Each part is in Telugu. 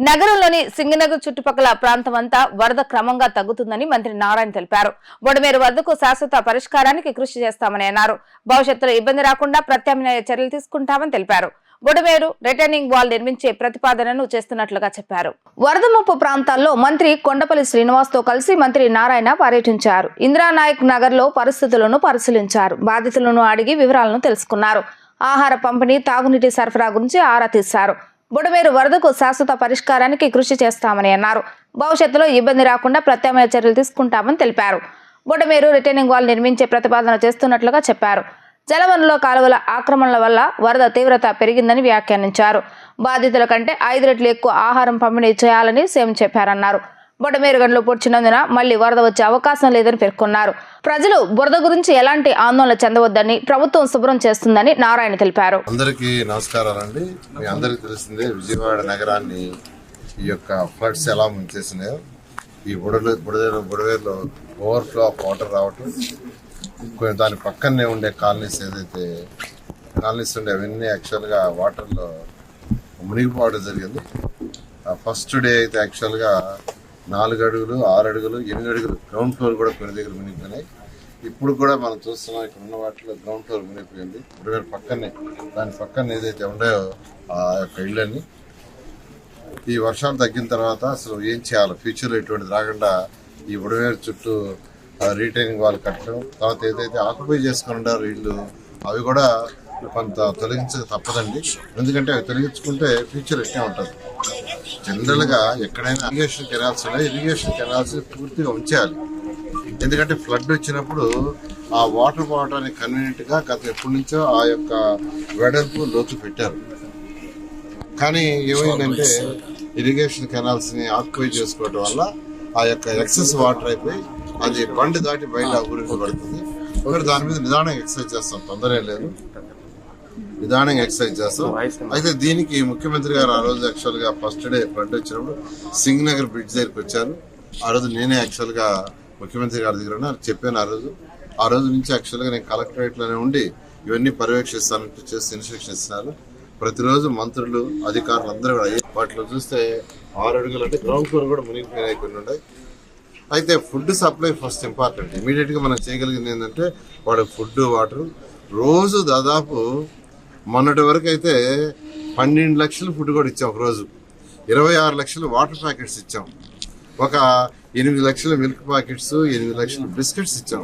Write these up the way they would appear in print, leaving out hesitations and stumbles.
నగరంలోని సింగనగర్ చుట్టుపక్కల ప్రాంతమంతా వరద క్రమంగా తగ్గుతుందని మంత్రి నారాయణ తెలిపారు. బొడమేరు వరదకు శాశ్వత పరిష్కారానికి కృషి చేస్తామని అన్నారు. భవిష్యత్తులో ఇబ్బంది రాకుండా ప్రత్యామ్నాయ చర్యలు తీసుకుంటామని తెలిపారు. బొడమేరు రిటర్నింగ్ వాల్ నిర్మించే ప్రతిపాదనను చేస్తున్నట్లుగా చెప్పారు. వరద ముప్పు ప్రాంతాల్లో మంత్రి కొండపల్లి శ్రీనివాస్ తో కలిసి మంత్రి నారాయణ పర్యటించారు. ఇందిరానాయక్ నగర్ లో పరిస్థితులను పరిశీలించారు. బాధితులను అడిగి వివరాలను తెలుసుకున్నారు. ఆహార పంపిణీ, తాగునీటి సరఫరా గురించి ఆరా తీశారు. బొడమేరు వరదకు శాశ్వత పరిష్కారానికి కృషి చేస్తామని అన్నారు. భవిష్యత్తులో ఇబ్బంది రాకుండా ప్రత్యామ్నాయ చర్యలు తీసుకుంటామని తెలిపారు. బొడమేరు రిటర్నింగ్ వాల్ నిర్మించే ప్రతిపాదన చేస్తున్నట్లుగా చెప్పారు. జలవనరుల కాలువల ఆక్రమణల వల్ల వరద తీవ్రత పెరిగిందని వ్యాఖ్యానించారు. బాధితుల కంటే 5 రెట్లు ఎక్కువ ఆహారం పంపిణీ చేయాలని సీఎం చెప్పారన్నారు. బొడమేరు గంటలు పొడిచినందున మళ్లీ వరద వచ్చే అవకాశం లేదని పేర్కొన్నారు. ప్రజలు బురద గురించి ఎలాంటి ఆందోళన చెందవద్దని ప్రభుత్వం శుభ్రం చేస్తుందని నారాయణ తెలిపారు. అందరికీ నమస్కారాలండి. మీ అందరికీ తెలిసిందే విజయవాడ నగరాన్ని ఈ యొక్క ఫ్లడ్స్ ఎలా ముంచేసినాయో. ఈ బుడవేరులో ఓవర్ఫ్లో ఆఫ్ వాటర్ రావటం, దాని పక్కనే ఉండే కాలనీస్ ఏదైతే కాలనీస్ ఉండే అవన్నీ యాక్చువల్గా వాటర్లో మునిగిపోవడం జరిగింది. ఫస్ట్ డే అయితే యాక్చువల్గా 4 అడుగులు, 6 అడుగులు, 8 అడుగులు గ్రౌండ్ ఫ్లోర్ కూడా కొన్ని దగ్గర మునిగిపోయినాయి. ఇప్పుడు కూడా మనం చూస్తున్నాం, ఇక్కడ ఉన్న వాటిలో గ్రౌండ్ ఫ్లోర్ మునిగిపోయింది. బుడవేరు పక్కనే, దాని పక్కన ఏదైతే ఉన్నాయో ఆ యొక్క ఇళ్ళని ఈ వర్షాలు తగ్గిన తర్వాత అసలు ఏం చేయాలి, ఫ్యూచర్లో ఇటువంటిది రాకుండా ఈ బుడవేరు చుట్టూ రీటైనింగ్ వాల్ కట్టడం, తర్వాత ఏదైతే ఆక్యుపై చేసుకుని ఉండారో ఇళ్ళు అవి కూడా కొంత తొలగించక తప్పదండి. ఎందుకంటే అవి తొలగించుకుంటే ఫ్యూచర్ ఎట్టే ఉంటుంది. జనరల్గా ఎక్కడైనా ఇరిగేషన్ కెనాల్స్ ఉన్నాయి, ఇరిగేషన్ కెనాల్స్ పూర్తిగా ఉంచేయాలి. ఎందుకంటే ఫ్లడ్ వచ్చినప్పుడు ఆ వాటర్ పోవడానికి కన్వీనియంట్గా గత ఎప్పటి నుంచో ఆ యొక్క వెడల్పు లోతు పెట్టారు. కానీ ఏమైందంటే ఇరిగేషన్ కెనాల్స్ని ఆక్యుపై చేసుకోవడం వల్ల ఆ యొక్క ఎక్సెస్ వాటర్ అయిపోయి అది బండి దాటి బయట ఊరికి పడుతుంది. ఒకటి దాని మీద నిదానంగా ఎక్సర్సైజ్ చేస్తాం, తొందర లేదు, నిదానంగా ఎక్సర్సైజ్ చేస్తాం. అయితే దీనికి ముఖ్యమంత్రి గారు ఆ రోజు యాక్చువల్గా ఫస్ట్ డే ఫ్లడ్ వచ్చినప్పుడు సింగనగర్ బ్రిడ్జ్ దగ్గరికి వచ్చారు. ఆ రోజు నేనే యాక్చువల్గా ముఖ్యమంత్రి గారి దగ్గర చెప్పాను. ఆ రోజు నుంచి యాక్చువల్గా నేను కలెక్టరేట్లోనే ఉండి ఇవన్నీ పర్యవేక్షిస్తానంటూ చేసి ఇన్స్ట్రక్షన్ ఇస్తున్నారు. ప్రతిరోజు మంత్రులు, అధికారులు అందరూ కూడా వాటిలో చూస్తే 6 అడుగులు అంటే గ్రౌండ్ ఫ్లోర్ కూడా మునిగిపోయినాయి కొన్ని ఉన్నాయి. అయితే ఫుడ్ సప్లై ఫస్ట్ ఇంపార్టెంట్. ఇమీడియట్గా మనం చేయగలిగింది ఏంటంటే వాడు ఫుడ్, వాటర్ రోజు దాదాపు మొన్నటి వరకు అయితే 12 లక్షలు ఫుడ్ కూడా ఇచ్చాం. ఒకరోజు 26 లక్షలు వాటర్ ప్యాకెట్స్ ఇచ్చాం. ఒక 8 లక్షల మిల్క్ ప్యాకెట్స్, 8 లక్షల బిస్కెట్స్ ఇచ్చాం.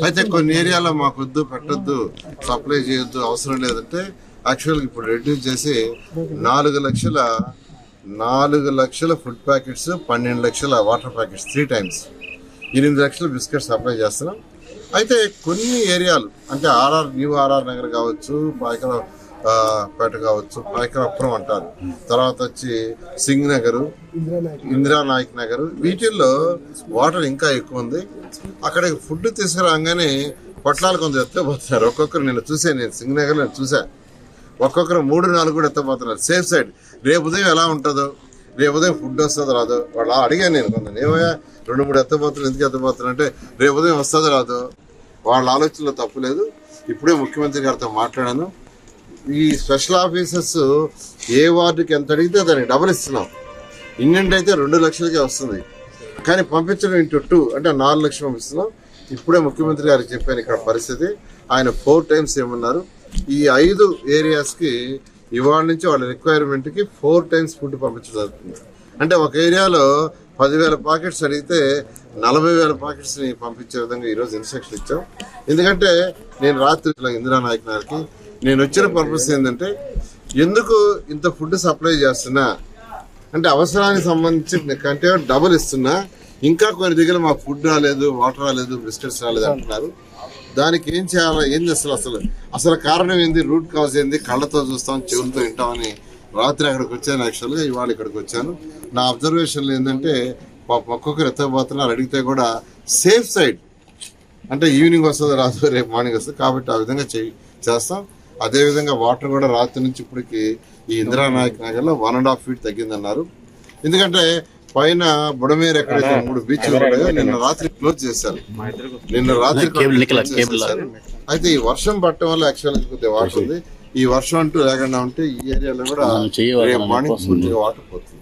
అయితే కొన్ని ఏరియాలో మాకొద్దు, పెట్టొద్దు, సప్లై చేయొద్దు, అవసరం లేదంటే యాక్చువల్గా ఇప్పుడు రెడ్యూస్ చేసి 4 లక్షల ఫుడ్ ప్యాకెట్స్, 12 లక్షల వాటర్ ప్యాకెట్స్, 3 టైమ్స్ 8 లక్షల బిస్కెట్స్ సప్లై చేస్తున్నాం. అయితే కొన్ని ఏరియాలు అంటే న్యూ ఆర్ఆర్ నగర్ కావచ్చు, పేట కావచ్చు, పాయకరాపురం అంటారు, తర్వాత వచ్చి సింగ్ నగరు, ఇందిరానాయక్ నగర్, వీటిల్లో వాటర్ ఇంకా ఎక్కువ ఉంది. అక్కడ ఫుడ్ తీసుకురాగానే పొట్లాలు కొంత ఎత్తపోతున్నారు. ఒక్కొక్కరు నేను సింగ్ నగర్ నేను చూసా, ఒక్కొక్కరు 3-4 కూడా ఎత్తపోతున్నారు. Safe side. రేపు ఉదయం ఎలా ఉంటుందో, రేపు ఉదయం ఫుడ్ వస్తుందో రాదో వాళ్ళు అడిగాను నేను. కొంత ఏమయ్యా 2-3 ఎత్తపోతున్నారు, ఎందుకు ఎత్తపోతున్నారు అంటే రేపు ఉదయం వస్తుందో రాదో వాళ్ళ ఆలోచనలో తప్పు లేదు. ఇప్పుడే ముఖ్యమంత్రి గారితో మాట్లాడాను. ఈ స్పెషల్ ఆఫీసర్స్ ఏ వార్డుకి ఎంత అడిగితే దానికి డబుల్ ఇస్తున్నాం. ఇండియన్ అయితే 2 లక్షలకే వస్తుంది, కానీ పంపించడం ఇంటూ 2 అంటే 4 లక్షలు పంపిస్తున్నాం. ఇప్పుడే ముఖ్యమంత్రి గారికి చెప్పాను ఇక్కడ పరిస్థితి. ఆయన 4 టైమ్స్ ఏమన్నారు, ఈ 5 ఏరియాస్కి ఇవాళ నుంచి వాళ్ళ రిక్వైర్మెంట్కి 4 టైమ్స్ ఫుడ్ పంపించడం జరుగుతుంది. అంటే ఒక ఏరియాలో 10,000 ప్యాకెట్స్ అడిగితే 40,000 ప్యాకెట్స్ని పంపించే విధంగా ఈరోజు ఇన్స్ట్రక్షన్ ఇచ్చాం. ఎందుకంటే నేను రాత్రి ఇందిరానాయక్ నగర్కి నేను వచ్చిన పర్పస్ ఏంటంటే, ఎందుకు ఇంత ఫుడ్ సప్లై చేస్తున్నా అంటే అవసరానికి సంబంధించి కంటే డబుల్ ఇస్తున్నా. ఇంకా కొన్ని దగ్గర మాకు ఫుడ్ రాలేదు, వాటర్ రాలేదు, బిస్కెట్స్ రాలేదు అంటున్నారు. దానికి ఏం చేయాలో, ఏం చేస్తారు, అసలు కారణం ఏంది, రూట్ కాజ్ ఏంది, కళ్ళతో చూస్తాం, చెవులతో వింటామని రాత్రి అక్కడికి వచ్చాను. యాక్చువల్గా ఇవాళ ఇక్కడికి వచ్చాను. నా అబ్జర్వేషన్లు ఏంటంటే ఒక్కొక్కరు ఎత్తపోతున్నారు. అడిగితే కూడా సేఫ్ సైడ్ అంటే ఈవినింగ్ వస్తుంది రాదు, రేపు మార్నింగ్ వస్తుంది, కాబట్టి ఆ విధంగా చేస్తాం. అదేవిధంగా వాటర్ కూడా రాత్రి నుంచి ఇప్పటికి ఈ ఇందిరానాయక్ నగర్లో 1.5 feet తగ్గిందన్నారు. ఎందుకంటే పైన బుడమేరు ఎక్కడైతే 3 బీచ్లు ఉంటాయో నిన్న రాత్రి క్లోజ్ చేశారు. అయితే ఈ వర్షం పట్టడం వల్ల యాక్చువల్గా కొద్దిగా వాటర్ ఉంది. ఈ వర్షం అంటూ లేకుండా ఉంటే ఈ ఏరియాలో కూడా రేపు మార్నింగ్ పూర్తిగా వాటర్ పోతుంది.